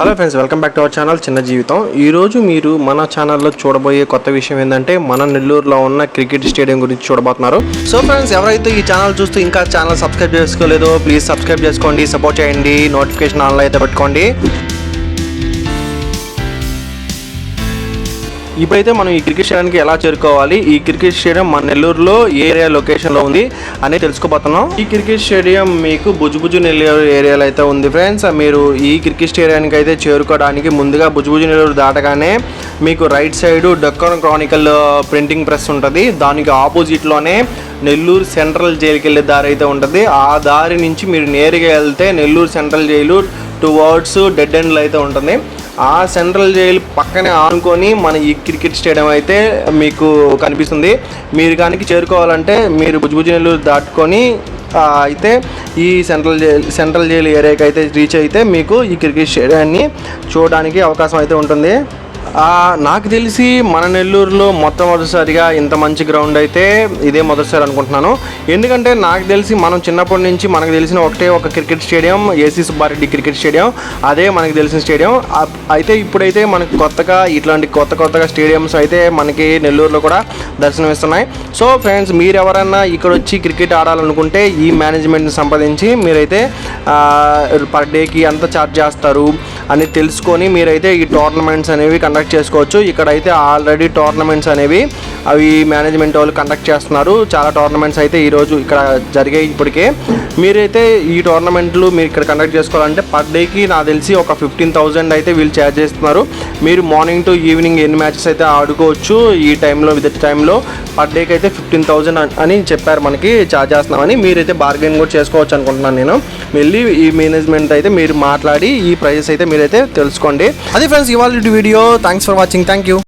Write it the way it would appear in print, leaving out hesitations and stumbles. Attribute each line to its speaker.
Speaker 1: Hello friends, welcome back to our channel చిన్న జీవితం. ఈరోజు మీరు మన ఛానల్లో చూడబోయే కొత్త విషయం ఏంటంటే మన నెల్లూరులో ఉన్న క్రికెట్ స్టేడియం గురించి చూడబోతున్నారు. సో ఫ్రెండ్స్, ఎవరైతే ఈ ఛానల్ చూస్తూ ఇంకా ఛానల్ సబ్స్క్రైబ్ చేసుకోలేదో ప్లీజ్ సబ్స్క్రైబ్ చేసుకోండి, సపోర్ట్ చేయండి, నోటిఫికేషన్ ఆన్లో అయితే పెట్టుకోండి. ఇప్పుడైతే మనం ఈ క్రికెట్ స్టేడియానికి ఎలా చేరుకోవాలి, ఈ క్రికెట్ స్టేడియం మన నెల్లూరులో ఏ ఏరియా లొకేషన్లో ఉంది అనేది తెలుసుకోబోతున్నాం. ఈ క్రికెట్ స్టేడియం మీకు బుజ్జుబుజ్జు నెల్లూరు ఏరియాలో అయితే ఉంది ఫ్రెండ్స్. మీరు ఈ క్రికెట్ స్టేడియానికి అయితే చేరుకోవడానికి ముందుగా బుజ్జుబుజ్జు నెల్లూరు దాటగానే మీకు right side Deccan Chronicle printing press ఉంటుంది. దానికి ఆపోజిట్లోనే నెల్లూరు సెంట్రల్ జైలుకి వెళ్ళే దారి అయితే ఉంటుంది. ఆ దారి నుంచి మీరు నేరుగా వెళ్తే Nellore central jail towards dead ఎండ్లో అయితే ఉంటుంది. ఆ సెంట్రల్ జైలు పక్కనే ఆనుకొని మన ఈ క్రికెట్ స్టేడియం అయితే మీకు కనిపిస్తుంది. మీరు కానీ చేరుకోవాలంటే మీరు బుజ్జుబుజ్జు నెల్లూరు దాటుకొని అయితే ఈ సెంట్రల్ జైలు ఏరియాకి అయితే రీచ్ అయితే మీకు ఈ క్రికెట్ స్టేడియాన్ని చూడడానికి అవకాశం అయితే ఉంటుంది. నాకు తెలిసి మన నెల్లూరులో మొట్టమొదటిసారిగా ఇంత మంచి గ్రౌండ్ అయితే ఇదే మొదటిసారి అనుకుంటున్నాను. ఎందుకంటే నాకు తెలిసి మనం చిన్నప్పటి నుంచి మనకు తెలిసిన ఒక cricket stadium AC Subbareddy cricket stadium, అదే మనకు తెలిసిన స్టేడియం. అయితే ఇప్పుడైతే మనకు కొత్తగా ఇట్లాంటి కొత్తగా స్టేడియంస్ అయితే మనకి నెల్లూరులో కూడా దర్శనమిస్తున్నాయి. సో ఫ్రెండ్స్, మీరు ఎవరైనా ఇక్కడ వచ్చి క్రికెట్ ఆడాలనుకుంటే ఈ మేనేజ్మెంట్ని సంప్రదించి మీరైతే పర్ డేకి ఎంత ఛార్జ్ చేస్తారు అని తెలుసుకొని మీరైతే ఈ టోర్నమెంట్స్ అనేవి కండక్ట్ చేసుకోవచ్చు. ఇక్కడైతే ఆల్రెడీ టోర్నమెంట్స్ అనేవి అవి మేనేజ్మెంట్ వాళ్ళు కండక్ట్ చేస్తున్నారు. చాలా టోర్నమెంట్స్ అయితే ఈరోజు ఇక్కడ జరిగాయి. ఇప్పటికే మీరైతే ఈ టోర్నమెంట్లు మీరు ఇక్కడ కండక్ట్ చేసుకోవాలంటే పర్ డేకి నాకు తెలిసి ఒక 15,000 అయితే వీళ్ళు ఛార్జ్ చేస్తున్నారు. మీరు మార్నింగ్ టు ఈవినింగ్ ఎన్ని మ్యాచెస్ అయితే ఆడుకోవచ్చు ఈ టైంలో, విత్ టైంలో పర్ డేకి అయితే 15,000 అని చెప్పారు మనకి ఛార్జ్ చేస్తున్నామని. మీరైతే బార్గెన్ కూడా చేసుకోవచ్చు అనుకుంటున్నాను నేను. వెళ్ళి ఈ మేనేజ్మెంట్ అయితే మీరు మాట్లాడి ఈ ప్రైజెస్ అయితే మీరైతే తెలుసుకోండి. అది ఫ్రెండ్స్ ఇవాళ video. Thanks for watching. Thank you.